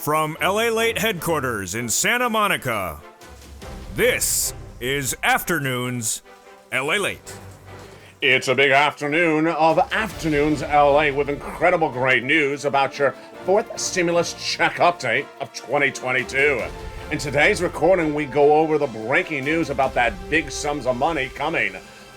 From LALATE headquarters in Santa Monica, this is Afternoons LALATE. It's a big afternoon of Afternoons LA with incredible great news about your fourth stimulus check update of 2022. In today's recording, we go over the breaking news about that big sums of money coming.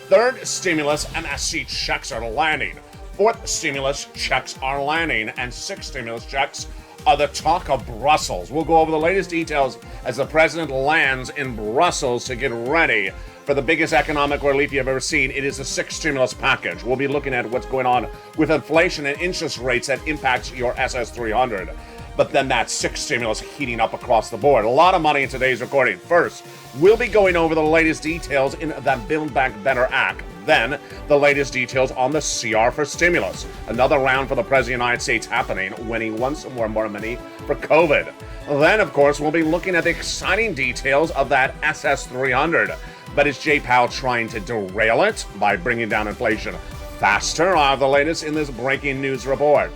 Third stimulus MSC checks are landing. Fourth stimulus checks are landing. And sixth stimulus checks are the talk of Brussels. We'll go over the latest details as the president lands in Brussels to get ready for the biggest economic relief you've ever seen. It is the sixth stimulus package. We'll be looking at what's going on with inflation and interest rates that impacts your SS300. But then that sixth stimulus heating up across the board. A lot of money in today's recording. First, we'll be going over the latest details in the Build Back Better Act. Then, the latest details on the CR for stimulus. Another round for the President of the United States happening when he wants some more money for COVID. Then, of course, we'll be looking at the exciting details of that SS300. But is Jay Powell trying to derail it by bringing down inflation faster? I'll have the latest in this breaking news report.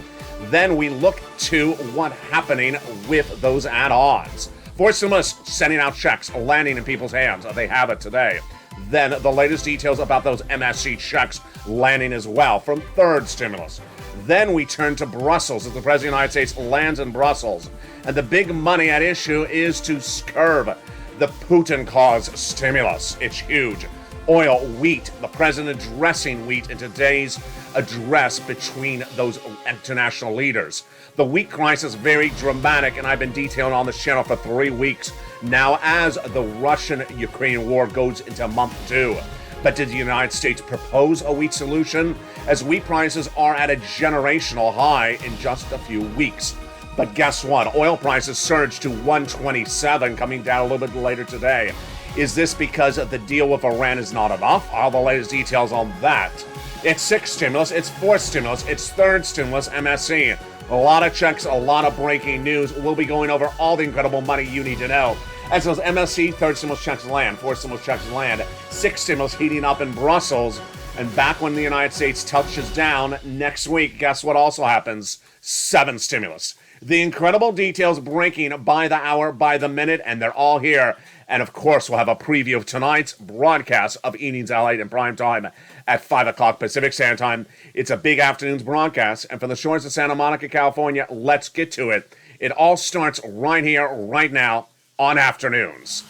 Then we look to what's happening with those add-ons. Fourth stimulus sending out checks, landing in people's hands. They have it today. Then the latest details about those MSC checks landing as well from third stimulus. Then we turn to Brussels as the President of the United States lands in Brussels. And the big money at issue is to curb the Putin-caused stimulus. It's huge. Oil, wheat, the president addressing wheat in today's address between those international leaders. The wheat crisis, very dramatic, and I've been detailing on this channel for 3 weeks now as the Russian-Ukraine war goes into month 2. But did the United States propose a wheat solution? As wheat prices are at a generational high in just a few weeks. But guess what? Oil prices surged to $127, coming down a little bit later today. Is this because the deal with Iran is not enough? All the latest details on that. It's sixth stimulus, it's fourth stimulus, it's third stimulus, MSC. A lot of checks, a lot of breaking news. We'll be going over all the incredible money you need to know. As those MSC, third stimulus checks land, fourth stimulus checks land, sixth stimulus heating up in Brussels, and back when the United States touches down next week, guess what also happens? Seventh stimulus. The incredible details breaking by the hour, by the minute, and they're all here. And of course, we'll have a preview of tonight's broadcast of Evenings LALATE in prime time at 5 o'clock Pacific Standard Time. It's a big afternoon's broadcast. And from the shores of Santa Monica, California, let's get to it. It all starts right here, right now, on Afternoons.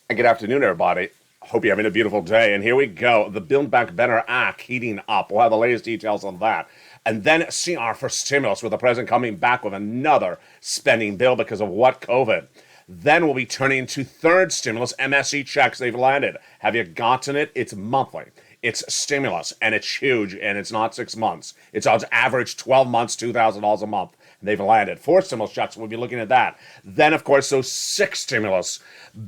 Good afternoon, everybody. Hope you're having a beautiful day. And here we go. The Build Back Better Act heating up. We'll have the latest details on that. And then CR for stimulus, with the president coming back with another spending bill because of what? COVID. Then we'll be turning to third stimulus, MSC checks. They've landed. Have you gotten it? It's monthly. It's stimulus, and it's huge, and it's not 6 months. It's on average 12 months, $2,000 a month. They've landed. Fourth stimulus checks, we'll be looking at that. Then, of course, those sixth stimulus,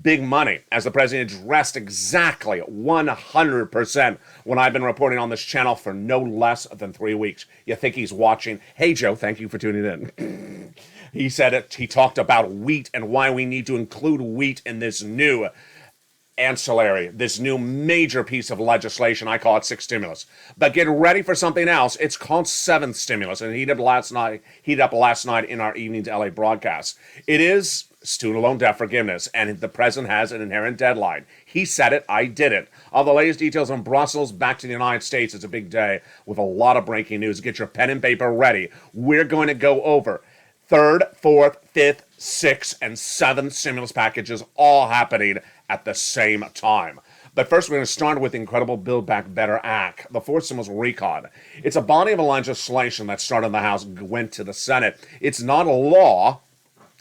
big money, as the president addressed exactly 100% when I've been reporting on this channel for no less than 3 weeks. You think he's watching? Hey, Joe, thank you for tuning in. He said it. He talked about wheat and why we need to include wheat in this new ancillary, this new major piece of legislation. I call it sixth stimulus. But get ready for something else. It's called seventh stimulus, and heated up last night in our Evenings LA broadcast. It is student loan debt forgiveness, and the president has an inherent deadline. He said it, I did it. All the latest details on Brussels back to the United States. It's a big day with a lot of breaking news. Get your pen and paper ready. We're going to go over third, fourth, fifth, sixth, and seventh stimulus packages all happening at the same time. But first, we're going to start with the incredible Build Back Better Act, the fourth stimulus recon. It's a body of legislation that started in the House, went to the Senate. It's not a law,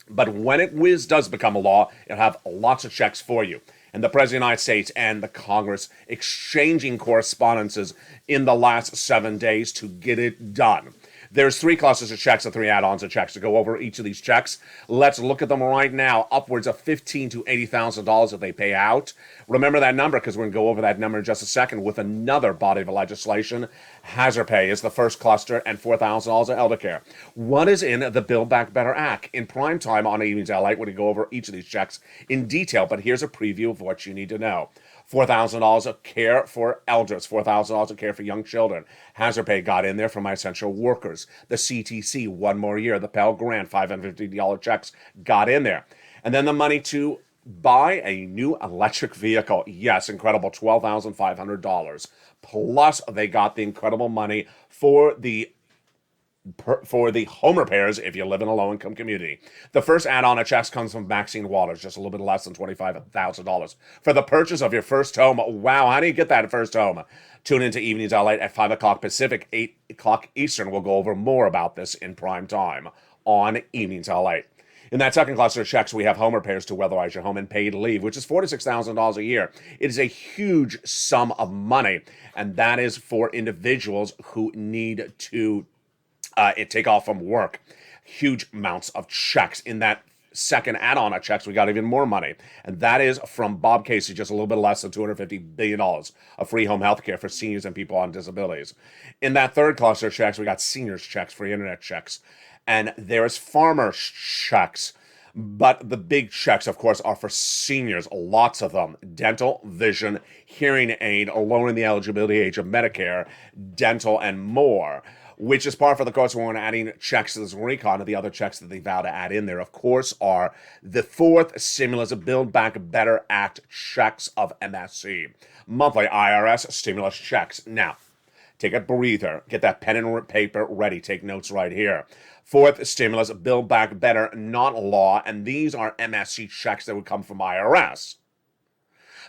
but when it does become a law, it'll have lots of checks for you. and the President of the United States and the Congress exchanging correspondences in the last 7 days to get it done. There's 3 clusters of checks and 3 add-ons of checks. To go over each of these checks, let's look at them right now. Upwards of $15,000 to $80,000 that they pay out. Remember that number, because we're going to go over that number in just a second with another body of legislation. Hazard pay is the first cluster, and $4,000 of elder care. What is in the Build Back Better Act? In prime time on Evenings LA, we're going to go over each of these checks in detail, but here's a preview of what you need to know. $4,000 of care for elders, $4,000 of care for young children. Hazard pay got in there for my essential workers. The CTC, 1 more year. The Pell Grant, $550 checks got in there. And then the money to buy a new electric vehicle. Yes, incredible, $12,500. Plus, they got the incredible money for the home repairs if you live in a low-income community. The first add-on of checks comes from Maxine Waters, just a little bit less than $25,000. For the purchase of your first home, wow, how do you get that first home? Tune into Evenings LA at 5 o'clock Pacific, 8 o'clock Eastern. We'll go over more about this in prime time on Evenings LA. In that second cluster of checks, we have home repairs to weatherize your home and paid leave, which is $46,000 a year. It is a huge sum of money, and that is for individuals who need to take off from work. Huge amounts of checks. In that second add-on of checks, we got even more money. And that is from Bob Casey, just a little bit less than $250 billion of free home health care for seniors and people on disabilities. In that third cluster of checks, we got seniors checks, free internet checks. And there's farmer checks. But the big checks, of course, are for seniors, lots of them. Dental, vision, hearing aid, lowering the eligibility age of Medicare, dental, and more. Which is part for the course when we're adding checks to this recon. And the other checks that they vow to add in there, of course, are the fourth stimulus Build Back Better Act checks of MSC. Monthly IRS stimulus checks. Now, take a breather. Get that pen and paper ready. Take notes right here. Fourth stimulus Build Back Better, not law. And these are MSC checks that would come from IRS.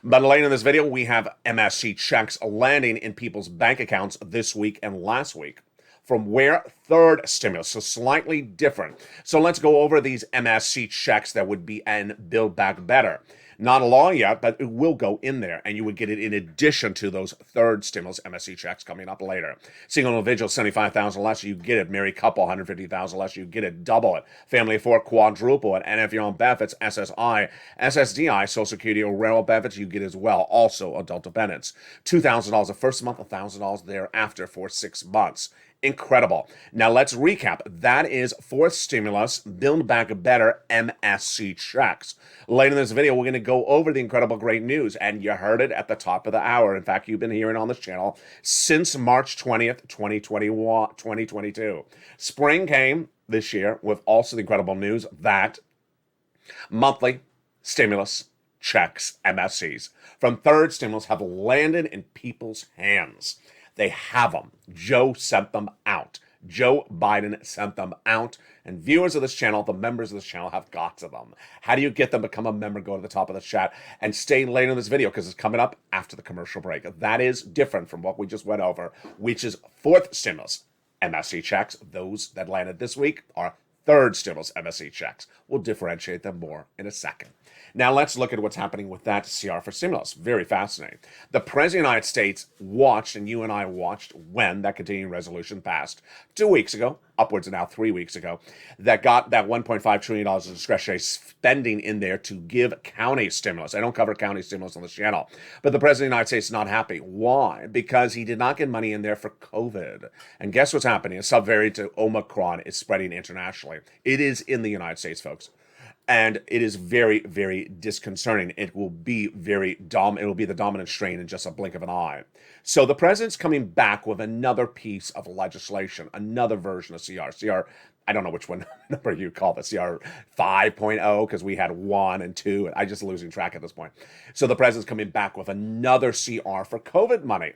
But later in this video, we have MSC checks landing in people's bank accounts this week and last week. From where? Third stimulus, so slightly different. So let's go over these MSC checks that would be and Build Back Better. Not a law yet, but it will go in there, and you would get it in addition to those third stimulus MSC checks coming up later. Single individual, $75,000 less, you get it. Married couple, $150,000 less, you get it. Double it. Family of 4, quadruple it. And if you're on benefits, SSI, SSDI, Social Security or rental benefits, you get as well. Also, adult dependents. $2,000 the first month, $1,000 thereafter for 6 months. Incredible. Now let's recap. That is fourth stimulus, Build Back Better MSC checks. Later in this video, we're going to go over the incredible great news, and you heard it at the top of the hour. In fact, you've been hearing on this channel since March 20th, 2022. Spring came this year with also the incredible news that monthly stimulus checks, MSCs, from third stimulus have landed in people's hands. They have them. Joe sent them out. Joe Biden sent them out. And viewers of this channel, the members of this channel, have got to them. How do you get them? Become a member. Go to the top of the chat and stay later in this video because it's coming up after the commercial break. That is different from what we just went over, which is fourth stimulus MSC checks. Those that landed this week are third stimulus MSC checks. We'll differentiate them more in a second. Now let's look at what's happening with that CR for stimulus. Very fascinating. The President of the United States watched, and you and I watched, when that continuing resolution passed 2 weeks ago, upwards of now 3 weeks ago, that got that $1.5 trillion of discretionary spending in there to give county stimulus. I don't cover county stimulus on this channel, but the President of the United States is not happy. Why? Because he did not get money in there for COVID. And guess what's happening? A subvariant of Omicron is spreading internationally. It is in the United States, folks. And it is very, very disconcerting. It will be it will be the dominant strain in just a blink of an eye. So the president's coming back with another piece of legislation, another version of CR. I don't know which one number you call it, CR 5.0, because we had 1 and 2. I'm just losing track at this point. So the president's coming back with another CR for COVID money.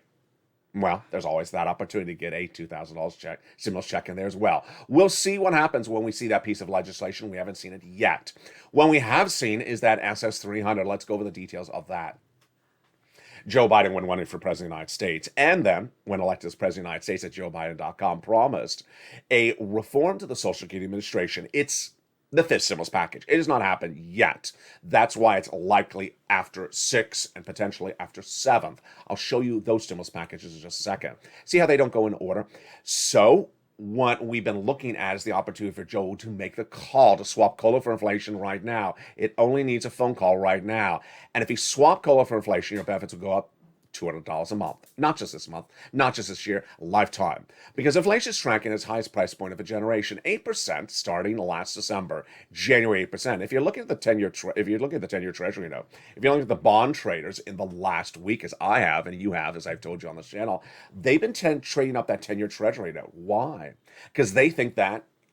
Well, there's always that opportunity to get a $2,000 stimulus check in there as well. We'll see what happens when we see that piece of legislation. We haven't seen it yet. What we have seen is that SS 300. Let's go over the details of that. Joe Biden, when running for president of the United States, and then when elected as president of the United States at joebiden.com, promised a reform to the Social Security Administration. It's the fifth stimulus package. It has not happened yet. That's why it's likely after 6th and potentially after 7th. I'll show you those stimulus packages in just a second. See how they don't go in order? So what we've been looking at is the opportunity for Joe to make the call to swap cola for inflation right now. It only needs a phone call right now. And if you swap cola for inflation, your benefits will go up $200 a month. Not just this month, not just this year, lifetime. Because inflation is tracking its highest price point of a generation, 8% starting last December, January 8%. If you're looking at the 10-year if you're looking at the 10-year treasury note, if you're looking at the bond traders in the last week, as I have and you have, as I've told you on this channel, they've been trading up that 10-year treasury note. Why? Because they think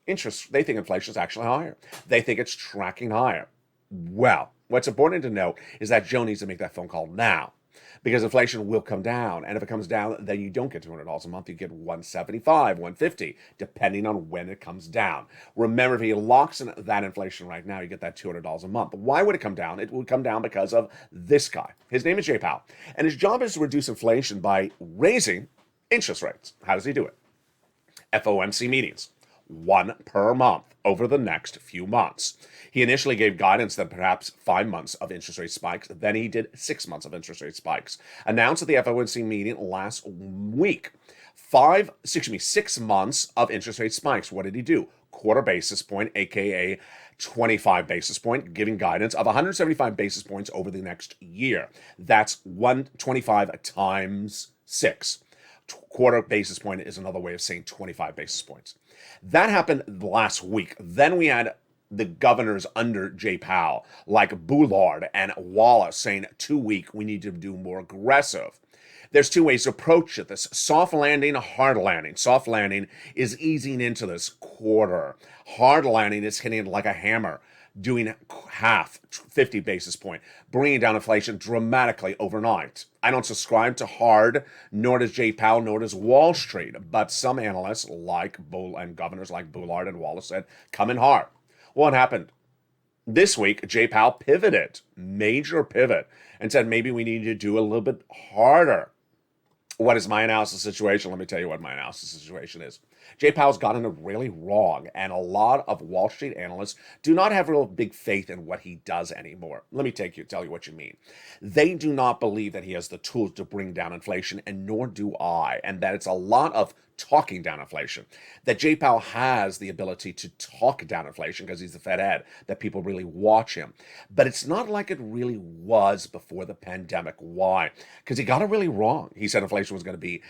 inflation is actually higher. They think it's tracking higher. Well, what's important to note is that Joe needs to make that phone call now, because inflation will come down. And if it comes down, then you don't get $200 a month. You get $175, $150, depending on when it comes down. Remember, if he locks in that inflation right now, you get that $200 a month. Why would it come down? It would come down because of this guy. His name is Jay Powell. And his job is to reduce inflation by raising interest rates. How does he do it? FOMC meetings, one per month over the next few months. He initially gave guidance that perhaps 5 months of interest rate spikes. Then he did 6 months of interest rate spikes. Announced at the FOMC meeting last week. 6 months of interest rate spikes. What did he do? Quarter basis point, aka 25 basis point, giving guidance of 175 basis points over the next year. That's 125 times 6. Quarter basis point is another way of saying 25 basis points. That happened last week. Then we had the governors under Jay Powell, like Bullard and Wallace, saying 2 week, we need to do more aggressive. There's 2 ways to approach this: soft landing, hard landing. Soft landing is easing into this quarter. Hard landing is hitting it like a hammer, doing half, 50 basis point, bringing down inflation dramatically overnight. I don't subscribe to hard, nor does Jay Powell, nor does Wall Street. But some analysts and governors like Bullard and Wallace said, come in hard. What happened? This week, Jay Powell pivoted, major pivot, and said maybe we need to do a little bit harder. What is my analysis situation? Let me tell you what my analysis situation is. Jay Powell's gotten it really wrong, and a lot of Wall Street analysts do not have real big faith in what he does anymore. Let me tell you what you mean. They do not believe that he has the tools to bring down inflation, and nor do I, and that it's a lot of talking down inflation. That Jay Powell has the ability to talk down inflation because he's the Fed head, that people really watch him. But it's not like it really was before the pandemic. Why? Because he got it really wrong. He said inflation was going to be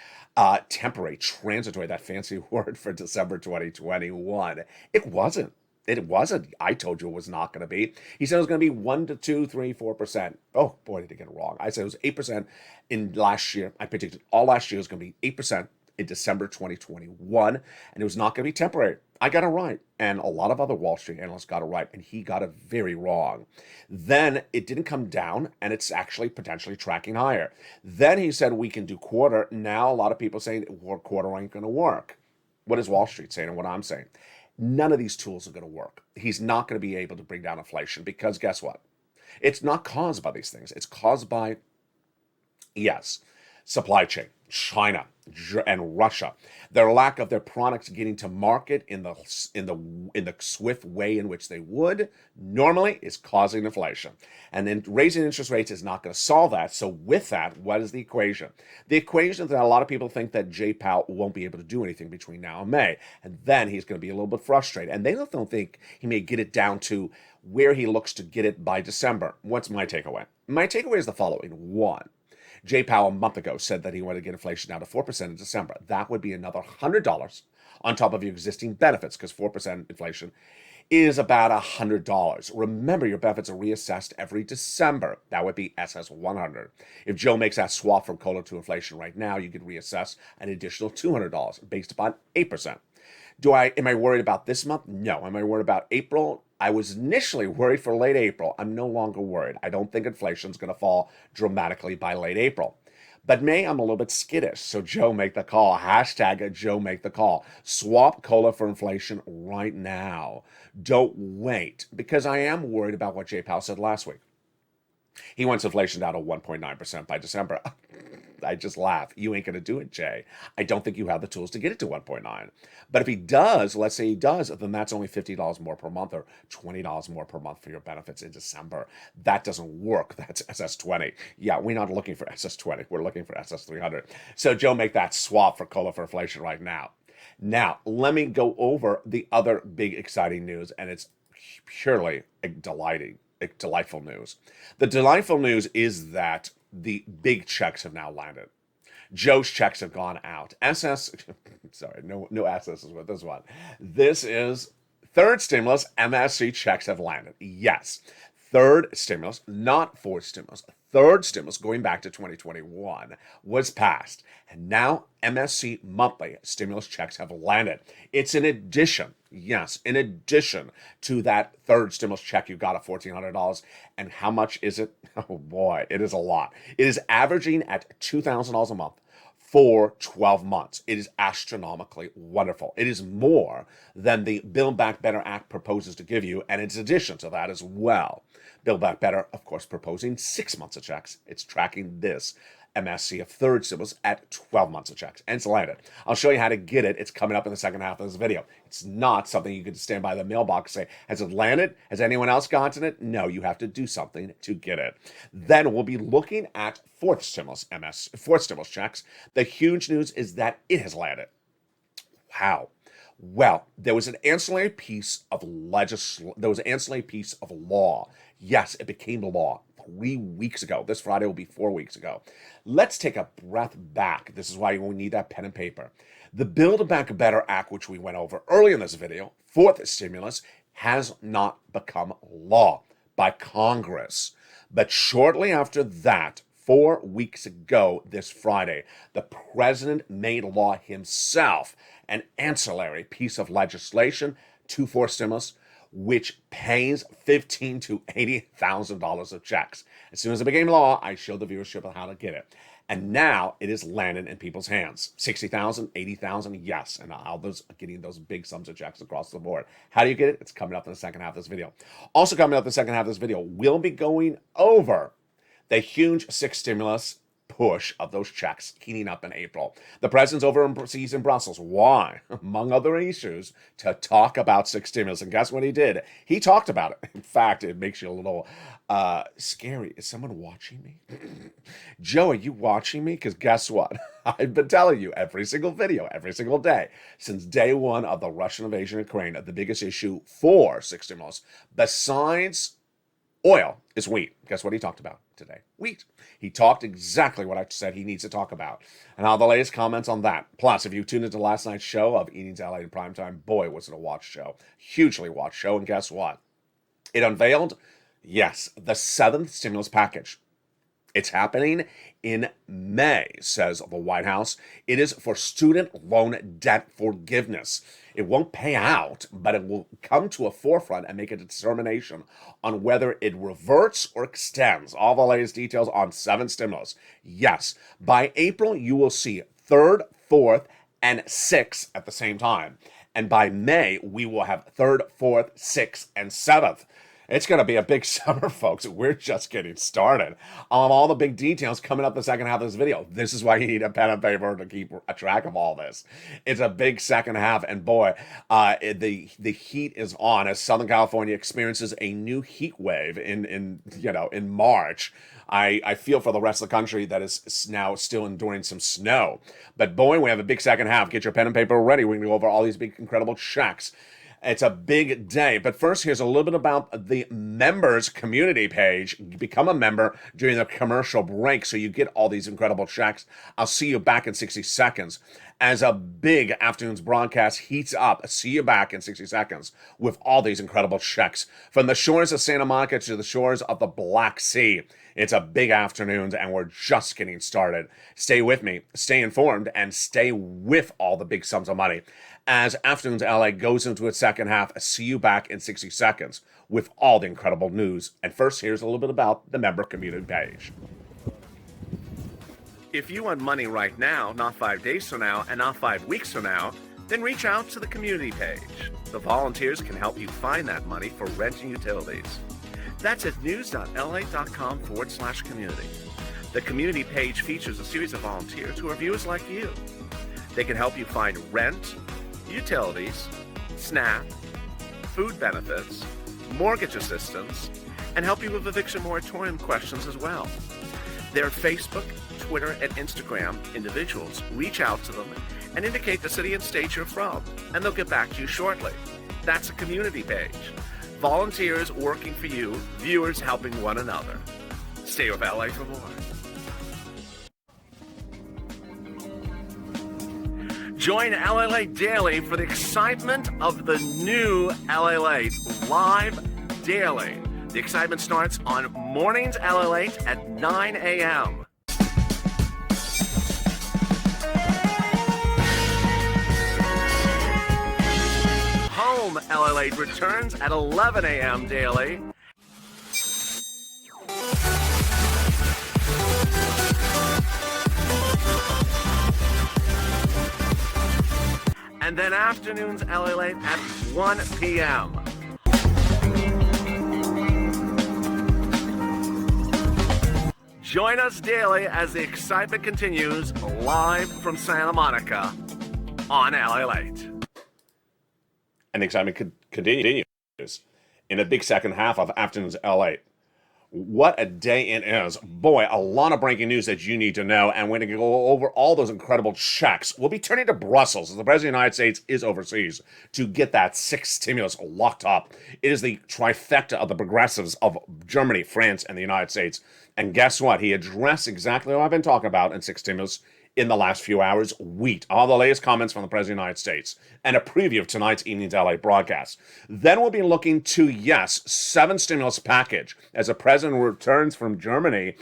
temporary, transitory, that fancy word for December 2021. It wasn't. It wasn't. I told you it was not going to be. He said it was going to be 1 to 2, 3, 4%. Oh, boy, did he get it wrong. I said it was 8% in last year. I predicted all last year was going to be 8% in December 2021, and it was not going to be temporary. I got it right, and a lot of other Wall Street analysts got it right, and he got it very wrong. Then it didn't come down, and it's actually potentially tracking higher. Then he said we can do quarter. Now a lot of people saying quarter ain't going to work. What is Wall Street saying and what I'm saying? None of these tools are going to work. He's not going to be able to bring down inflation because guess what? It's not caused by these things. It's caused by, yes, supply chain, China and Russia, their lack of their products getting to market in the swift way in which they would normally is causing inflation. And then raising interest rates is not going to solve that. So with that, what is the equation? The equation is that a lot of people think that Jay Powell won't be able to do anything between now and May, and then he's going to be a little bit frustrated. And they don't think he may get it down to where he looks to get it by December. What's my takeaway? My takeaway is the following. One, Jay Powell a month ago said that he wanted to get inflation down to 4% in December. That would be another $100 on top of your existing benefits, because 4% inflation is about $100. Remember, your benefits are reassessed every December. That would be SS 100. If Joe makes that swap from COLA to inflation right now, you could reassess an additional $200 based upon 8%. Am I worried about this month? No. Am I worried about April? I was initially worried for late April. I'm no longer worried. I don't think inflation is going to fall dramatically by late April. But May, I'm a little bit skittish. So Joe, make the call. Hashtag Joe, make the call. Swap COLA for inflation right now. Don't wait, because I am worried about what Jay Powell said last week. He wants inflation down to 1.9% by December. I just laugh. You ain't going to do it, Jay. I don't think you have the tools to get it to 1.9. But if he does, let's say he does, then that's only $50 more per month or $20 more per month for your benefits in December. That doesn't work. That's SS20. Yeah, we're not looking for SS20. We're looking for SS300. So Joe, make that swap for COLA for inflation right now. Now, let me go over the other big exciting news, and it's purely delightful news. The delightful news is that the big checks have now landed. Joe's checks have gone out. Sorry, no SS's with this one. This is third stimulus. MSC checks have landed. Yes, third stimulus, not fourth stimulus. Third stimulus, going back to 2021, was passed. And now MSC monthly stimulus checks have landed. It's in addition, yes, in addition to that third stimulus check you got of $1,400. And how much is it? Oh boy, it is a lot. It is averaging at $2,000 a month for 12 months. It is astronomically wonderful. It is more than the Build Back Better Act proposes to give you, and it's addition to that as well. Build Back Better, of course, proposing 6 months of checks. It's tracking this MSC of third stimulus at 12 months of checks, and it's landed. I'll show you how to get it. It's coming up in the second half of this video. It's not something you can stand by the mailbox and say, has it landed? Has anyone else gotten it? No, you have to do something to get it. Then we'll be looking at fourth stimulus checks. The huge news is that it has landed. Wow. Well, there was an ancillary piece of law. Yes, it became law 3 weeks ago. This Friday will be 4 weeks ago. Let's take a breath back. This is why we need that pen and paper. The Build Back Better Act, which we went over early in this video, fourth stimulus, has not become law by Congress. But shortly after that, 4 weeks ago this Friday, the president made law himself an ancillary piece of legislation to fourth stimulus, which pays $15,000 to $80,000 of checks. As soon as it became law, I showed the viewership of how to get it. And now it is landing in people's hands. $60,000, $80,000, yes. And others are getting those big sums of checks across the board. How do you get it? It's coming up in the second half of this video. Also coming up in the second half of this video, we'll be going over the huge sixth stimulus push of those checks heating up in April. The president's overseas in Brussels. Why? Among other issues, to talk about sixth stimulus. And guess what he did? He talked about it. In fact, it makes you a little scary. Is someone watching me? Joe, are you watching me? Because guess what? I've been telling you every single video, every single day, since day one of the Russian invasion of Ukraine, the biggest issue for sixth stimulus, besides oil, is wheat. Guess what he talked about today? Wheat. He talked exactly what I said he needs to talk about. And all the latest comments on that. Plus, if you tuned into last night's show of Eating's LA in Primetime, boy, was it a watch show. Hugely watched show. And guess what? It unveiled, yes, the seventh stimulus package. It's happening in May, says the White House. It is for student loan debt forgiveness. It won't pay out, but it will come to a forefront and make a determination on whether it reverts or extends. All the latest details on seventh stimulus. Yes, by April, you will see third, fourth, and sixth at the same time. And by May, we will have third, fourth, sixth, and seventh. It's going to be a big summer, folks. We're just getting started. All the big details coming up the second half of this video. This is why you need a pen and paper to keep a track of all this. It's a big second half, and boy, the heat is on as Southern California experiences a new heat wave in March. I feel for the rest of the country that is now still enduring some snow. But boy, we have a big second half. Get your pen and paper ready. We're going to go over all these big, incredible checks. It's a big day. But first, here's a little bit about the members community page. Become a member during the commercial break so you get all these incredible checks. I'll see you back in 60 seconds. As a big afternoon's broadcast heats up, see you back in 60 seconds with all these incredible checks. From the shores of Santa Monica to the shores of the Black Sea. It's a big afternoon, and we're just getting started. Stay with me, stay informed, and stay with all the big sums of money. As Afternoons LA goes into its second half, see you back in 60 seconds with all the incredible news. And first, here's a little bit about the member community page. If you want money right now, not 5 days from now, and not 5 weeks from now, then reach out to the community page. The volunteers can help you find that money for rent and utilities. That's at news.la.com/community. The community page features a series of volunteers who are viewers like you. They can help you find rent, utilities, SNAP, food benefits, mortgage assistance, and help you with eviction moratorium questions as well. Their Facebook, Twitter, and Instagram individuals reach out to them and indicate the city and state you're from, and they'll get back to you shortly. That's a community page. Volunteers working for you, viewers helping one another. Stay with LA for more. Join LALATE daily for the excitement of the new LALATE live daily. The excitement starts on mornings LALATE at 9 a.m. Home LALATE returns at 11 a.m. daily. And then afternoons LALATE at 1 p.m. Join us daily as the excitement continues live from Santa Monica on LALATE. And the excitement continues in a big second half of Afternoons LA. What a day it is. Boy, a lot of breaking news that you need to know, and we're going to go over all those incredible checks. We'll be turning to Brussels, as the President of the United States is overseas, to get that sixth stimulus locked up. It is the trifecta of the progressives of Germany, France, and the United States. And guess what? He addressed exactly what I've been talking about in sixth stimulus in the last few hours. Wheat, all the latest comments from the President of the United States, and a preview of tonight's Evening's LA broadcast. Then we'll be looking to, yes, 7 stimulus package. As the President returns from Germany,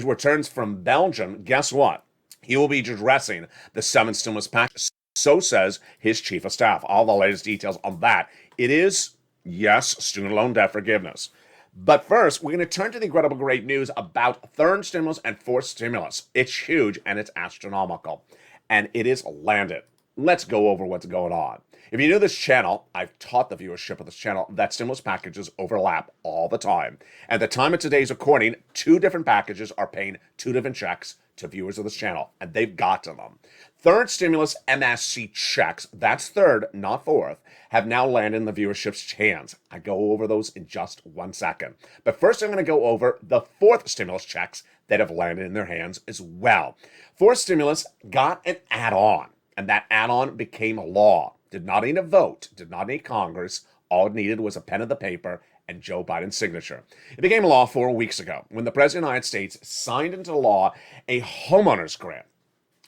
returns from Belgium, guess what? He will be addressing the 7th stimulus package. So says his chief of staff. All the latest details on that. It is, yes, student loan debt forgiveness. But first, we're going to turn to the incredible great news about third stimulus and fourth stimulus. It's huge and it's astronomical. And it is landed. Let's go over what's going on. If you know this channel, I've taught the viewership of this channel that stimulus packages overlap all the time. At the time of today's recording, 2 different packages are paying 2 different checks to viewers of this channel, and they've gotten them. Third stimulus MSC checks, that's third, not fourth, have now landed in the viewership's hands. I go over those in just 1 second. But first I'm going to go over the fourth stimulus checks that have landed in their hands as well. Fourth stimulus got an add-on, and that add-on became law. Did not need a vote, did not need Congress. All it needed was a pen of the paper and Joe Biden's signature. It became law 4 weeks ago when the President of the United States signed into law a homeowner's grant.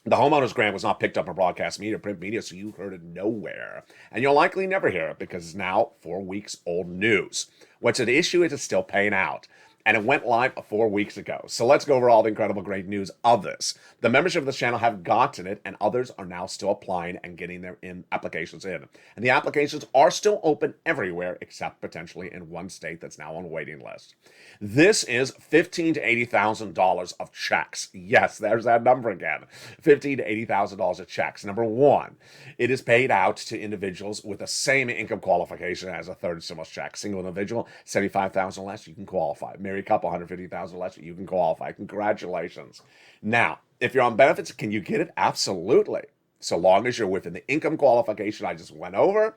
The homeowner's grant was not picked up in broadcast media, print media, so you heard it nowhere. And you'll likely never hear it because it's now 4 weeks old news. What's at issue is it's still paying out. And it went live 4 weeks ago. So let's go over all the incredible great news of this. The membership of this channel have gotten it, and others are now still applying and getting their applications in. And the applications are still open everywhere except potentially in one state that's now on a waiting list. This is $15,000 to $80,000 of checks. Yes, there's that number again. $15,000 to $80,000 of checks. Number one, it is paid out to individuals with the same income qualification as a third stimulus check. Single individual, $75,000 less, you can qualify. Married couple, $150,000 less, you can qualify. Congratulations. Now, if you're on benefits, can you get it? Absolutely. So long as you're within the income qualification I just went over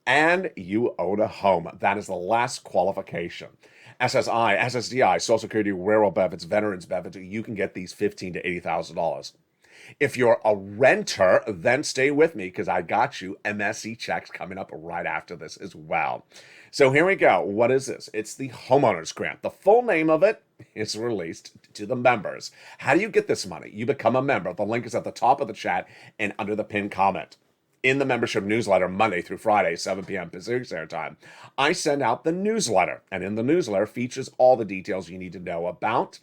and you own a home. That is the last qualification. SSI, SSDI, Social Security, Railroad benefits, veterans benefits, you can get these $15,000 to $80,000. If you're a renter, then stay with me because I got you MSC checks coming up right after this as well. So here we go. What is this? It's the homeowner's grant. The full name of it is released to the members. How do you get this money? You become a member. The link is at the top of the chat and under the pinned comment. In the membership newsletter, Monday through Friday, 7 p.m. Pacific Standard Time, I send out the newsletter. And in the newsletter features all the details you need to know about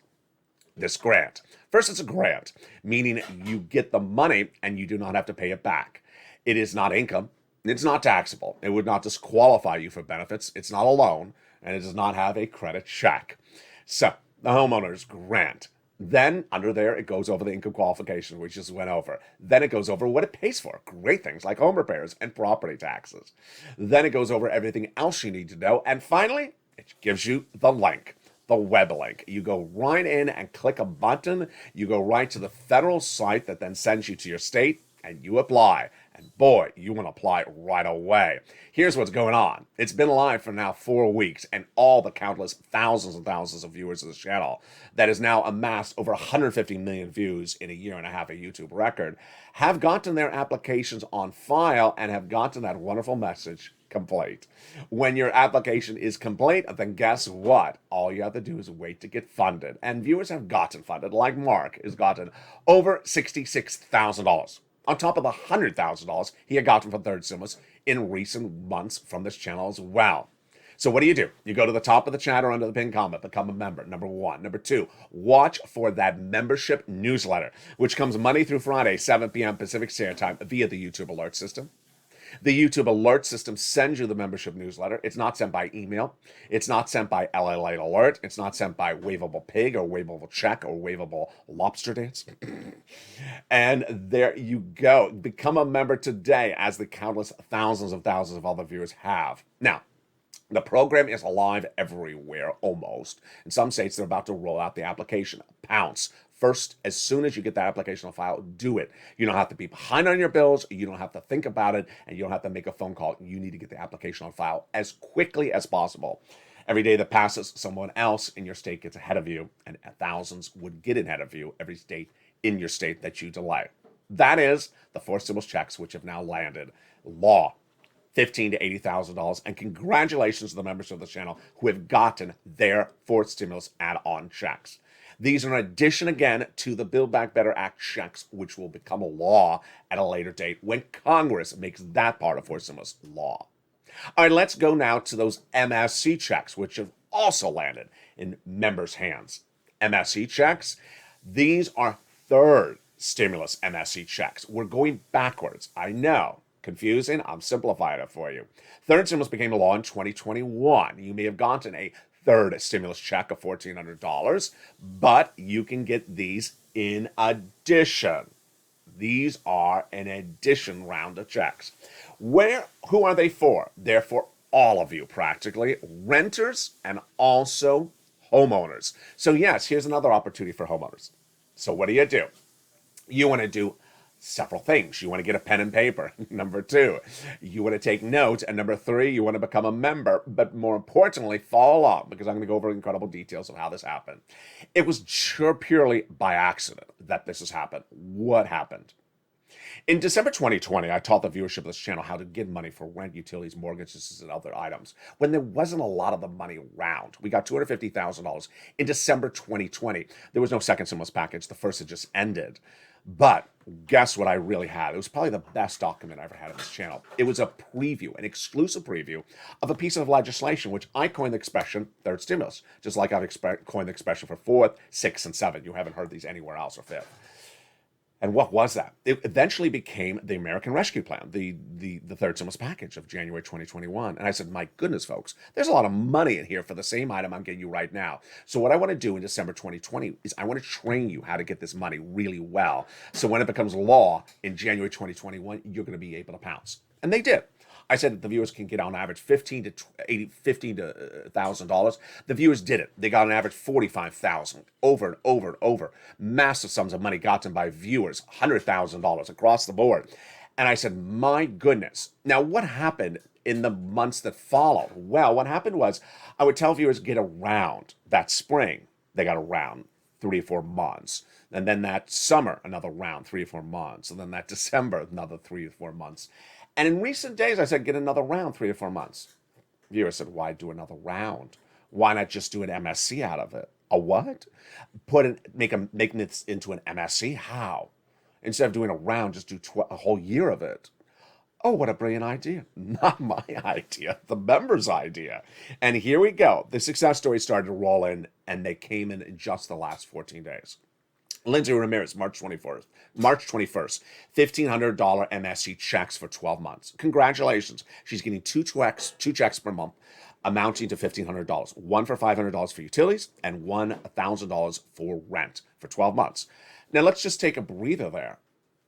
this grant. First, it's a grant, meaning you get the money and you do not have to pay it back. It is not income. It's not taxable. It would not disqualify you for benefits. It's not a loan, and it does not have a credit check. So, the homeowner's grant. Then, under there, it goes over the income qualification, we just went over. Then it goes over what it pays for. Great things like home repairs and property taxes. Then it goes over everything else you need to know. And finally, it gives you the link. The web link. You go right in and click a button. You go right to the federal site that then sends you to your state, and you apply. And boy, you want to apply right away. Here's what's going on. It's been live for now 4 weeks, and all the countless thousands and thousands of viewers of this channel that has now amassed over 150 million views in a year and a half, a YouTube record, have gotten their applications on file and have gotten that wonderful message, complete. When your application is complete, then guess what? All you have to do is wait to get funded. And viewers have gotten funded, like Mark has gotten over $66,000. On top of the $100,000 he had gotten from Third Stimulus in recent months from this channel as well. So what do? You go to the top of the chat or under the pinned comment, become a member, number one. Number two, watch for that membership newsletter, which comes Monday through Friday, 7 p.m. Pacific Standard Time via the YouTube alert system. The YouTube alert system sends you the membership newsletter. It's not sent by email. It's not sent by LALATE alert. It's not sent by Waveable Pig or Waveable Check or Waveable Lobster Dance. And there you go. Become a member today, as the countless thousands of other viewers have. Now, the program is live everywhere, almost. In some states, they're about to roll out the application. Pounce. First, as soon as you get that application on file, do it. You don't have to be behind on your bills. You don't have to think about it, and you don't have to make a phone call. You need to get the application on file as quickly as possible. Every day that passes, someone else in your state gets ahead of you, and thousands would get ahead of you every state in your state that you delay. That is the 4 stimulus checks, which have now landed. Law. $15,000 to $80,000, and congratulations to the members of the channel who have gotten their 4th stimulus add-on checks. These are in addition, again, to the Build Back Better Act checks, which will become a law at a later date when Congress makes that part of 4 stimulus law. All right, let's go now to those MSC checks, which have also landed in members' hands. MSC checks, these are 3rd stimulus MSC checks. We're going backwards, I know. Confusing? I'm simplifying it for you. 3rd stimulus became a law in 2021. You may have gotten a 3rd stimulus check of $1,400, but you can get these in addition. These are an addition round of checks. Who are they for? They're for all of you, practically. Renters and also homeowners. So yes, here's another opportunity for homeowners. So what do? You want to do several things. You want to get a pen and paper. Number 2, you want to take notes. And number 3, you want to become a member. But more importantly, follow along, because I'm going to go over incredible details of how this happened. It was purely by accident that this has happened. What happened? In December 2020, I taught the viewership of this channel how to get money for rent, utilities, mortgages, and other items when there wasn't a lot of the money around. We got $250,000 in December 2020. There was no second stimulus package. The first had just ended. But guess what I really had? It was probably the best document I ever had on this channel. It was a preview, an exclusive preview of a piece of legislation, which I coined the expression 3rd stimulus, just like I've coined the expression for 4th, 6th, and 7th. You haven't heard these anywhere else, or 5th. And what was that? It eventually became the American Rescue Plan, the 3rd stimulus package of January 2021. And I said, my goodness, folks, there's a lot of money in here for the same item I'm getting you right now. So what I want to do in December 2020 is I want to train you how to get this money really well. So when it becomes law in January 2021, you're going to be able to pounce. And they did. I said that the viewers can get on average $15,000. The viewers did it. They got on average $45,000 over and over and over. Massive sums of money gotten by viewers, $100,000 across the board. And I said, my goodness. Now, what happened in the months that followed? Well, what happened was I would tell viewers get around that spring. They got around 3 or 4 months. And then that summer, another round, 3 or 4 months. And then that December, another 3 or 4 months. And in recent days, I said, get another round, 3 or 4 months. Viewers said, why do another round? Why not just do an MSC out of it? A what? Make this into an MSC? How? Instead of doing a round, just do a whole year of it. Oh, what a brilliant idea. Not my idea, the members' idea. And here we go. The success stories started to roll in, and they came in just the last 14 days. Lindsay Ramirez, March 21st, $1,500 MSC checks for 12 months. Congratulations. She's getting two checks per month, amounting to $1,500. One for $500 for utilities and $1,000 for rent for 12 months. Now, let's just take a breather there.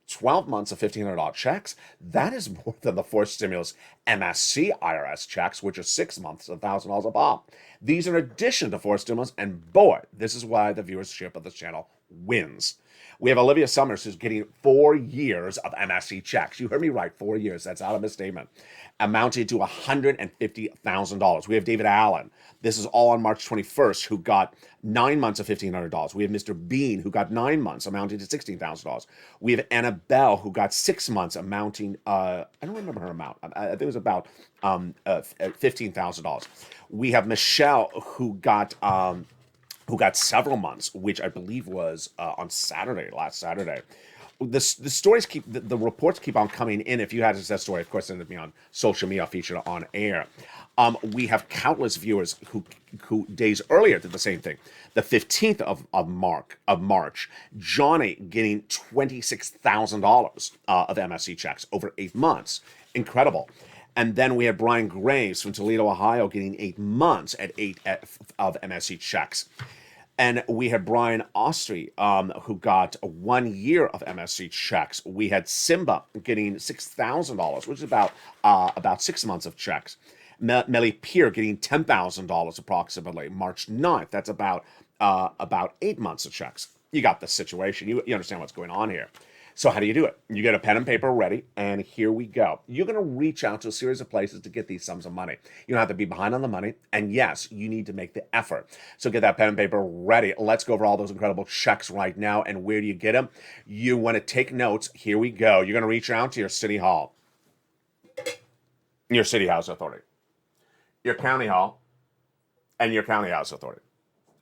12 months of $1,500 checks, that is more than the 4th stimulus MSC IRS checks, which are 6 months, $1,000 a pop. These are in addition to 4th stimulus, and boy, this is why the viewership of this channel wins. We have Olivia Summers, who's getting 4 years of MSC checks. You heard me right, 4 years. That's not a misstatement. Amounted to $150,000. We have David Allen. This is all on March 21st, who got 9 months of $1,500. We have Mr. Bean, who got 9 months, amounting to $16,000. We have Annabelle, who got 6 months, amounting, I don't remember her amount. I think it was about $15,000. We have Michelle, who got several months, which I believe was on last Saturday. The stories the reports keep on coming in. If you had a success story, of course, send it to me on social media, featured on air. We have countless viewers who days earlier did the same thing. The 15th of March, Johnny getting $26,000 of MSC checks over 8 months. Incredible. And then we had Brian Graves from Toledo, Ohio, getting 8 months of MSC checks. And we had Brian Ostry, who got 1 year of MSC checks. We had Simba getting $6,000, which is about 6 months of checks. Melly Peer getting $10,000 approximately, March 9th. That's about 8 months of checks. You got the situation. You understand what's going on here. So how do you do it? You get a pen and paper ready, and here we go. You're going to reach out to a series of places to get these sums of money. You don't have to be behind on the money, and yes, you need to make the effort. So get that pen and paper ready. Let's go over all those incredible checks right now, and where do you get them? You want to take notes. Here we go. You're going to reach out to your city hall, your city house authority, your county hall, and your county house authority.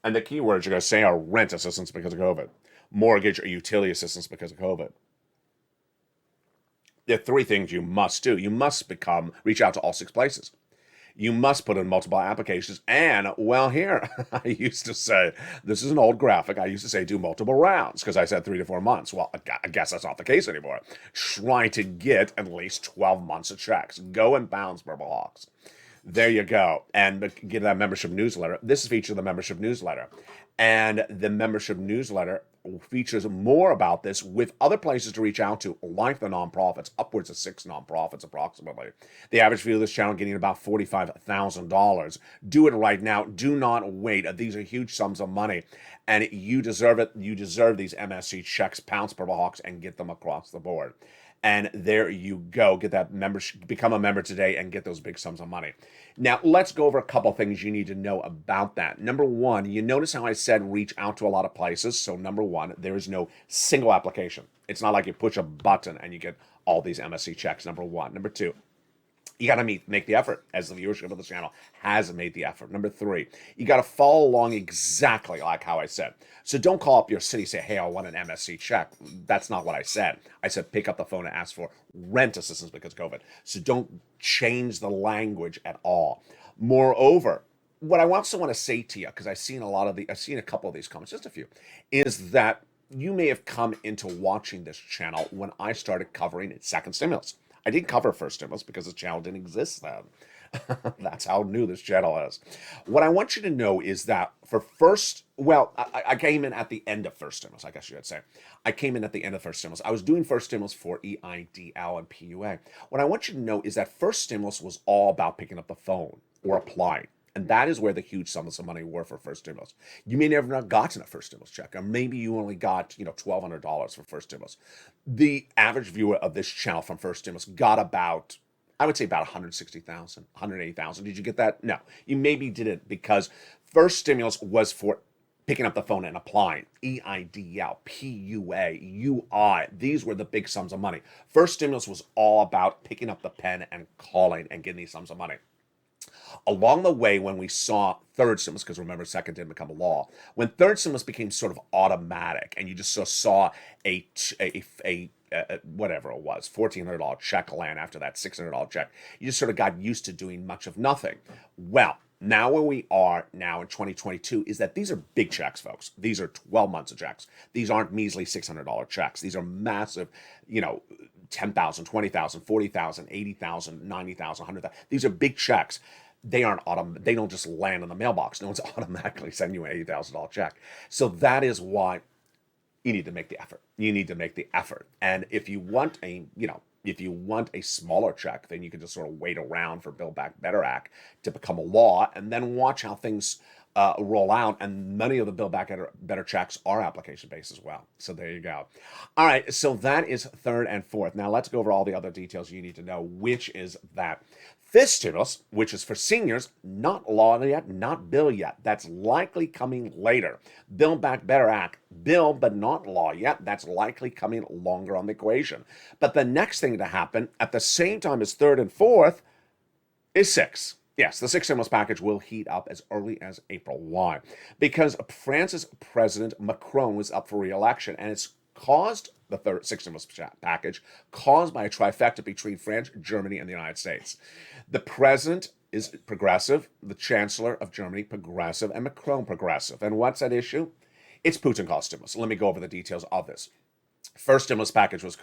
And the keywords you're going to say are rent assistance because of COVID, mortgage or utility assistance because of COVID. There are 3 things you must do. You must reach out to all 6 places. You must put in multiple applications. And, well, here, I used to say, this is an old graphic. I used to say do multiple rounds because I said 3 to 4 months. Well, I guess that's not the case anymore. Try to get at least 12 months of checks. Go and bounce, Purple Hawks. There you go. And get that membership newsletter. This features the membership newsletter. And the membership newsletter features more about this with other places to reach out to, like the nonprofits, upwards of 6 nonprofits approximately. The average view of this channel getting about $45,000. Do it right now. Do not wait. These are huge sums of money, and you deserve it. You deserve these MSC checks. Pounce, Purple Hawks, and get them across the board. And there you go. Get that membership, become a member today and get those big sums of money. Now, let's go over a couple things you need to know about that. Number 1, you notice how I said reach out to a lot of places. So number 1, there is no single application. It's not like you push a button and you get all these MSC checks, number 1. Number 2, you got to make the effort, as the viewership of the channel has made the effort. Number 3, you got to follow along exactly like how I said. So don't call up your city, say, hey, I want an MSC check. That's not what I said. I said pick up the phone and ask for rent assistance because of COVID. So don't change the language at all. Moreover, what I also want to say to you, because I've seen a couple of these comments, just a few, is that you may have come into watching this channel when I started covering its second stimulus. I didn't cover first stimulus because the channel didn't exist then. That's how new this channel is. What I want you to know is that for I came in at the end of first stimulus, I guess you would say. I came in at the end of first stimulus. I was doing first stimulus for EIDL and PUA. What I want you to know is that first stimulus was all about picking up the phone or applying. And that is where the huge sums of money were for first stimulus. You may never have gotten a first stimulus check, or maybe you only got, $1,200 for first stimulus. The average viewer of this channel from first stimulus got about, I would say about 160,000, 180,000. Did you get that? No, you maybe didn't, because first stimulus was for picking up the phone and applying. EIDL, PUA, UI, these were the big sums of money. First stimulus was all about picking up the pen and calling and getting these sums of money. Along the way, when we saw third stimulus, because remember, second didn't become a law, when third stimulus became sort of automatic, and you just saw a whatever it was, $1,400 check land after that $600 check, you just sort of got used to doing much of nothing. Well, now where we are now in 2022 is that these are big checks, folks. These are 12 months of checks. These aren't measly $600 checks. These are massive, $10,000, $20,000, $40,000, $80,000, $90,000, $100,000. These are big checks. They don't just land in the mailbox. No one's automatically sending you an $80,000 check. So that is why you need to make the effort. You need to make the effort. And if you want a smaller check, then you can just sort of wait around for Build Back Better Act to become a law, and then watch how things roll out, and many of the Build Back Better checks are application-based as well. So there you go. All right, so that is third and fourth. Now let's go over all the other details you need to know, which is that fifth stimulus, which is for seniors, not law yet, not bill yet. That's likely coming later. Build Back Better Act, bill, but not law yet. That's likely coming longer on the equation. But the next thing to happen at the same time as third and fourth is six. Yes, the sixth stimulus package will heat up as early as April. Why? Because France's President Macron was up for re-election, and it's caused the third sixth stimulus package caused by a trifecta between France, Germany, and the United States. The president is progressive, the chancellor of Germany progressive, and Macron progressive. And what's at issue? It's Putin-caused stimulus. Let me go over the details of this. First stimulus package was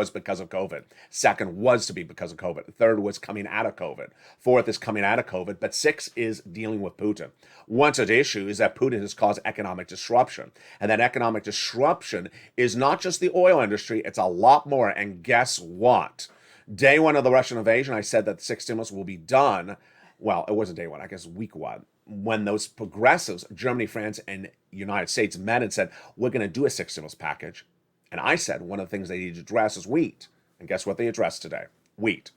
because of COVID. Second was to be because of COVID. Third was coming out of COVID. Fourth is coming out of COVID. But six is dealing with Putin. What's at issue is that Putin has caused economic disruption. And that economic disruption is not just the oil industry, it's a lot more. And guess what? Day one of the Russian invasion, I said that the sixth stimulus will be done. Well, it wasn't day one, I guess week one. When those progressives, Germany, France, and United States met and said, we're going to do a sixth stimulus package. And I said one of the things they need to address is wheat. And guess what they addressed today? Wheat.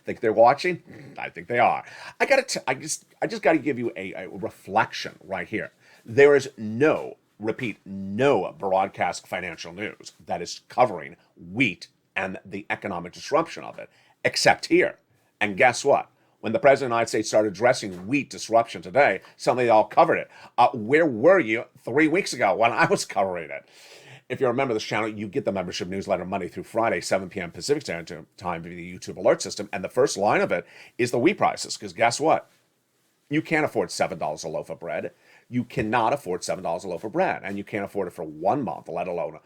Think they're watching? I think they are. I just got to give you a reflection right here. There is no broadcast financial news that is covering wheat and the economic disruption of it, except here. And guess what? When the President of the United States started addressing wheat disruption today, suddenly they all covered it. Where were you 3 weeks ago when I was covering it? If you remember this channel, you get the membership newsletter Monday through Friday, 7 p.m. Pacific Standard Time via the YouTube alert system. And the first line of it is the wheat prices. Because guess what? You can't afford $7 a loaf of bread. You cannot afford $7 a loaf of bread. And you can't afford it for 1 month, let alone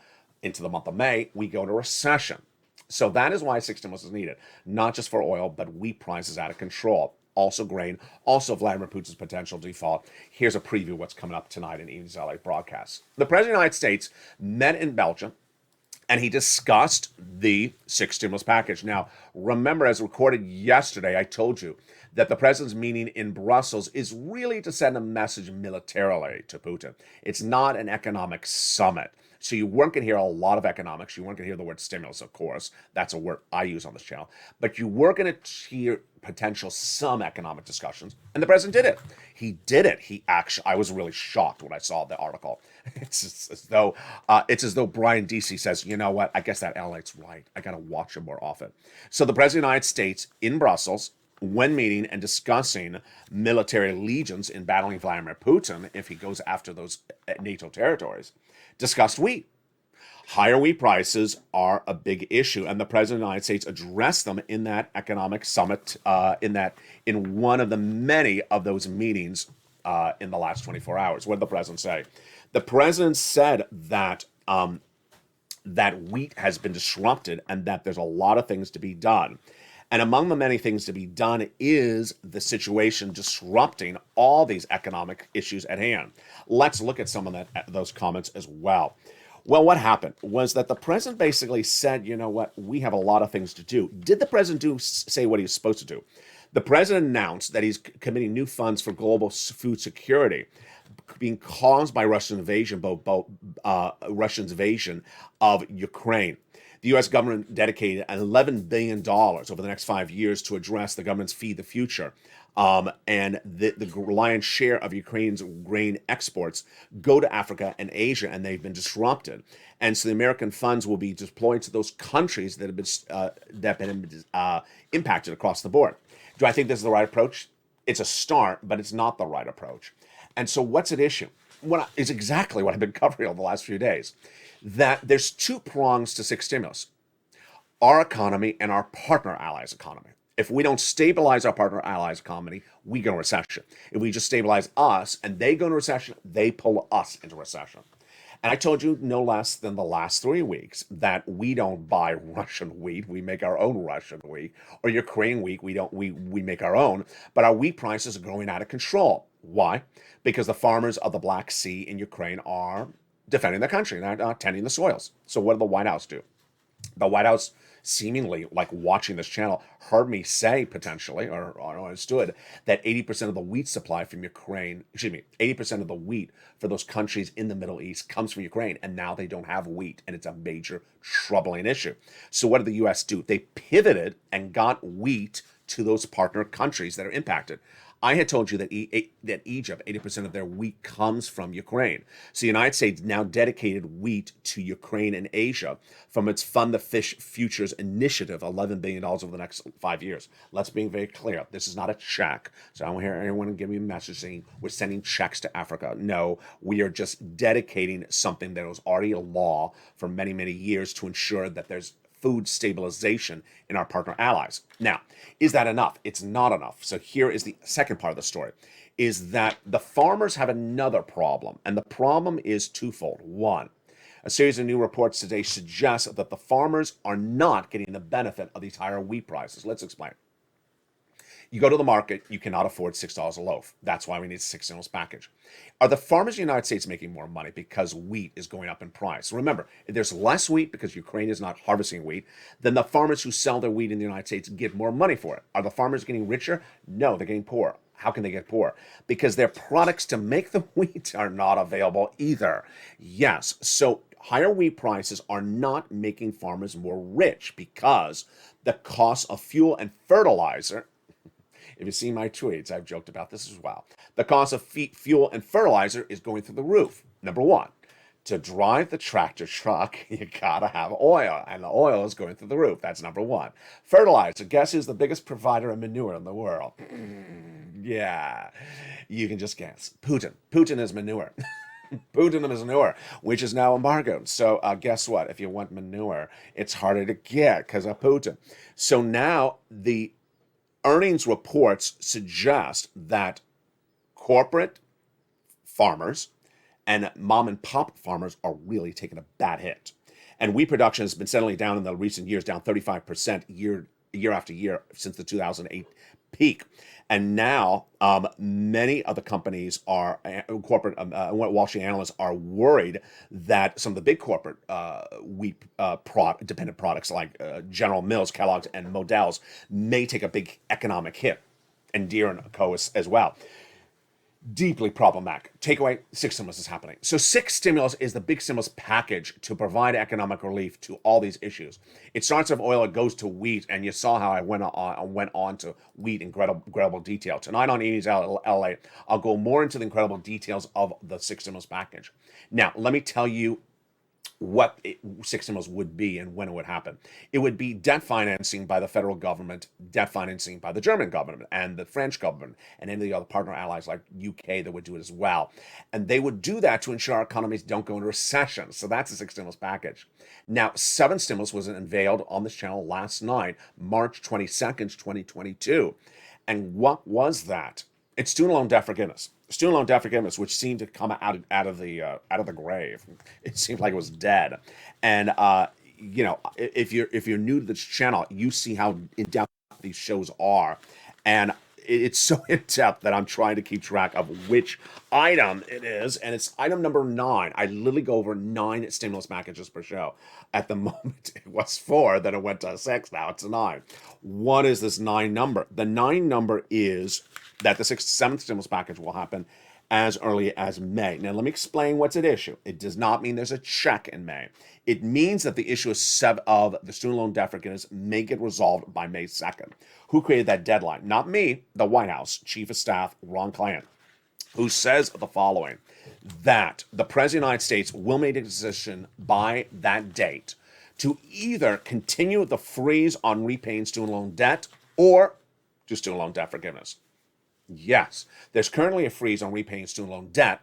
into the month of May. We go into recession. So that is why six stimulus is needed. Not just for oil, but wheat prices out of control. Also grain, also Vladimir Putin's potential default. Here's a preview of what's coming up tonight in Evening's LALATE broadcast. The President of the United States met in Belgium, and he discussed the sixth stimulus package. Now, remember, as recorded yesterday, I told you that the president's meeting in Brussels is really to send a message militarily to Putin. It's not an economic summit. So you weren't going to hear a lot of economics. You weren't going to hear the word stimulus, of course. That's a word I use on this channel. But you were going to hear potential some economic discussions. And the president did it. He did it. I was really shocked when I saw the article. It's as though Brian Deasy says, you know what? I guess that LA's right. I got to watch him more often. So the president of the United States in Brussels, when meeting and discussing military legions in battling Vladimir Putin, if he goes after those NATO territories, discussed wheat. Higher wheat prices are a big issue, and the President of the United States addressed them in that economic summit, in one of the many of those meetings in the last 24 hours. What did the President say? The President said that that wheat has been disrupted and that there's a lot of things to be done. And among the many things to be done is the situation disrupting all these economic issues at hand. Let's look at some of those comments as well. Well, what happened was that the president basically said, you know what, we have a lot of things to do. Did the president say what he was supposed to do? The president announced that he's committing new funds for global food security being caused by Russian invasion, Russia's invasion of Ukraine. The U.S. government dedicated $11 billion over the next 5 years to address the government's Feed the Future. And the lion's share of Ukraine's grain exports go to Africa and Asia, and they've been disrupted. And so the American funds will be deployed to those countries that have been impacted across the board. Do I think this is the right approach? It's a start, but it's not the right approach. And so what's at issue? What is exactly what I've been covering over the last few days. That there's two prongs to six stimulus. Our economy and our partner allies' economy. If we don't stabilize our partner allies' economy, we go into recession. If we just stabilize us and they go into recession, they pull us into recession. And I told you no less than the last 3 weeks that we don't buy Russian wheat. We make our own Russian wheat, or Ukraine wheat. We make our own, but our wheat prices are growing out of control. Why? Because the farmers of the Black Sea in Ukraine are defending the country. They're not tending the soils. So what did the White House do? The White House seemingly like watching this channel, heard me say potentially, or understood, that 80% of the wheat supply from Ukraine, 80% of the wheat for those countries in the Middle East comes from Ukraine, and now they don't have wheat, and it's a major troubling issue. So what did the U.S. do? They pivoted and got wheat to those partner countries that are impacted. I had told you that that Egypt, 80% of their wheat comes from Ukraine. So the United States now dedicated wheat to Ukraine and Asia from its Fund the Fish Futures initiative, $11 billion over the next 5 years. Let's be very clear. This is not a check. So I don't hear anyone give me a message saying we're sending checks to Africa. No, we are just dedicating something that was already a law for many, many years to ensure that there's food stabilization in our partner allies. Now, is that enough? It's not enough. So here is the second part of the story, is that the farmers have another problem, and the problem is twofold. One, a series of new reports today suggest that the farmers are not getting the benefit of these higher wheat prices. Let's explain. You go to the market, you cannot afford $6 a loaf. That's why we need a 6 stimulus package. Are the farmers in the United States making more money because wheat is going up in price? Remember, if there's less wheat because Ukraine is not harvesting wheat, then the farmers who sell their wheat in the United States get more money for it. Are the farmers getting richer? No, they're getting poorer. How can they get poor? Because their products to make the wheat are not available either. Yes, so higher wheat prices are not making farmers more rich because the cost of fuel and fertilizer. If you see my tweets, I've joked about this as well. The cost of fuel and fertilizer is going through the roof. Number one, to drive the tractor truck, you gotta have oil, and the oil is going through the roof. That's number one. Fertilizer, guess who's the biggest provider of manure in the world? Yeah, you can just guess. Putin. Putin is manure. Putin is manure, which is now embargoed. So guess what? If you want manure, it's harder to get because of Putin. So now the earnings reports suggest that corporate farmers and mom and pop farmers are really taking a bad hit. And wheat production has been steadily down in the recent years, down 35% year after year since the 2008 peak. And now many of the companies are corporate Wall Street analysts are worried that some of the big corporate wheat dependent products like General Mills, Kellogg's, and Modell's may take a big economic hit, and Deere and Co. as well. Deeply problematic. Takeaway, 6 stimulus is happening. So 6 stimulus is the big stimulus package to provide economic relief to all these issues. It starts with oil, it goes to wheat, and you saw how I went on to wheat in incredible detail. Tonight on Evenings LA, I'll go more into the incredible details of the 6 stimulus package. Now, let me tell you what 6 stimulus would be and when it would happen. It would be debt financing by the federal government, debt financing by the German government and the French government, and any of the other partner allies like UK that would do it as well. And they would do that to ensure our economies don't go into recession. So that's a 6 stimulus package. Now, 7 stimulus was unveiled on this channel last night, March 22nd, 2022. And what was that? It's student loan debt forgiveness. Student loan debt forgiveness, which seemed to come out of the grave. It seemed like it was dead. And if you're new to this channel, you see how in depth these shows are, and it's so in depth that I'm trying to keep track of which item it is, and it's item number 9. I literally go over 9 stimulus packages per show. At the moment, it was 4, then it went to 6. Now it's 9. What is this 9 number? The 9 number is that the 7th stimulus package will happen as early as May. Now, let me explain what's at issue. It does not mean there's a check in May. It means that the issue of the student loan debt forgiveness may get resolved by May 2nd. Who created that deadline? Not me, the White House, Chief of Staff Ron Klain, who says the following, that the President of the United States will make a decision by that date to either continue the freeze on repaying student loan debt or do student loan debt forgiveness. Yes, there's currently a freeze on repaying student loan debt,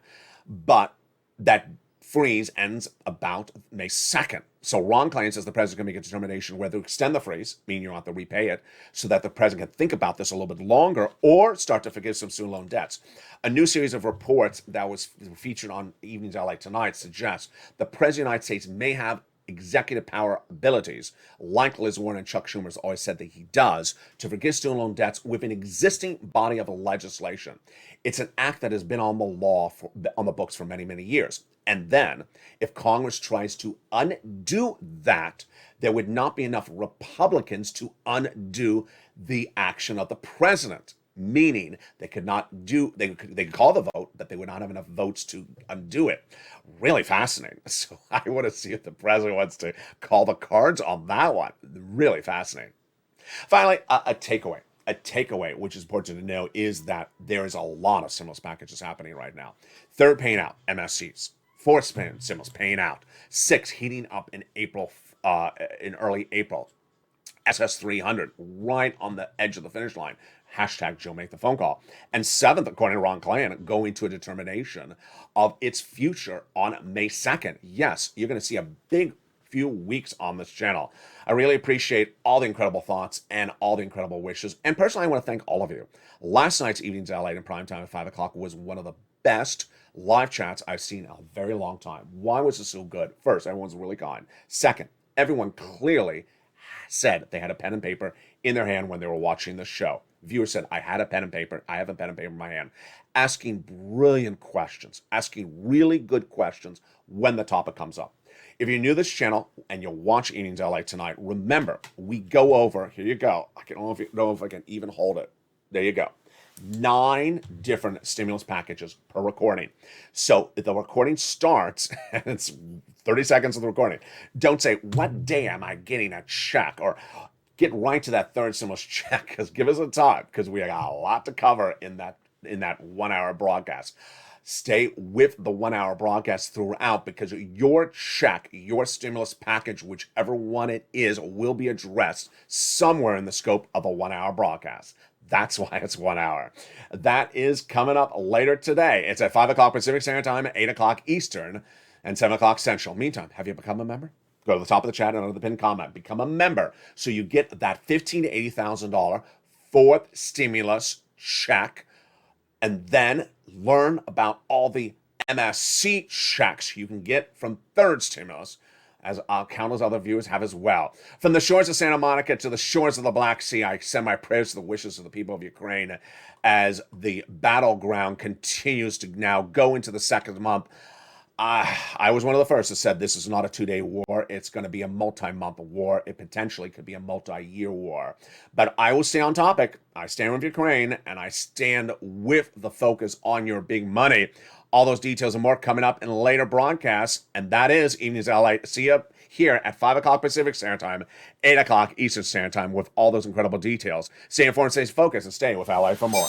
but that freeze ends about May 2nd. So Ron Klain says the president's going to make a determination whether to extend the freeze, meaning you don't have to repay it, so that the president can think about this a little bit longer, or start to forgive some student loan debts. A new series of reports that was featured on Evenings LA tonight suggests the president of the United States may have executive power abilities, like Liz Warren and Chuck Schumer has always said that he does, to forgive student loan debts with an existing body of legislation. It's an act that has been on the books for many, many years. And then, if Congress tries to undo that, there would not be enough Republicans to undo the action of the president. Meaning they could call the vote, but they would not have enough votes to undo it. Really fascinating. So I want to see if the president wants to call the cards on that one. Really fascinating. Finally, a takeaway, which is important to know, is that there is a lot of stimulus packages happening right now. Third paying out, MSCs. Fourth stimulus paying out. Six heating up in early April. SS300 right on the edge of the finish line. Hashtag Joe make the phone call. And seventh, according to Ron Klain, going to a determination of its future on May 2nd. Yes, you're going to see a big few weeks on this channel. I really appreciate all the incredible thoughts and all the incredible wishes. And personally, I want to thank all of you. Last night's Evenings LA in primetime at 5 o'clock was one of the best live chats I've seen in a very long time. Why was it so good? First, everyone's really kind. Second, everyone clearly said they had a pen and paper in their hand when they were watching the show. Viewers said, I had a pen and paper. I have a pen and paper in my hand. Asking brilliant questions, asking really good questions when the topic comes up. If you're new to this channel and you'll watch Evenings LA tonight, remember, we go over, here you go. I don't know if I can even hold it. There you go. 9 different stimulus packages per recording. So if the recording starts and it's 30 seconds of the recording, don't say, what day am I getting a check? Or get right to that third stimulus check, because give us a time, because we got a lot to cover in that 1 hour broadcast. Stay with the 1 hour broadcast throughout, because your check, your stimulus package, whichever one it is, will be addressed somewhere in the scope of a 1 hour broadcast. That's why it's 1 hour. That is coming up later today. It's at 5 o'clock Pacific Standard Time, 8 o'clock Eastern, and 7 o'clock Central. Meantime, have you become a member? Go to the top of the chat and under the pinned comment. Become a member so you get that $15,000 to $80,000 fourth stimulus check, and then learn about all the MSC checks you can get from third stimulus, as countless other viewers have as well. From the shores of Santa Monica to the shores of the Black Sea, I send my prayers to the wishes of the people of Ukraine as the battleground continues to now go into the second month. I was one of the first that said this is not a 2-day war. It's going to be a multi-month war. It potentially could be a multi-year war. But I will stay on topic. I stand with Ukraine, and I stand with the focus on your big money. All those details and more coming up in later broadcasts, and that is Evenings LA. See you here at 5 o'clock Pacific Standard Time, 8 o'clock Eastern Standard Time with all those incredible details. Stay informed, stay focused, and stay with LA for more.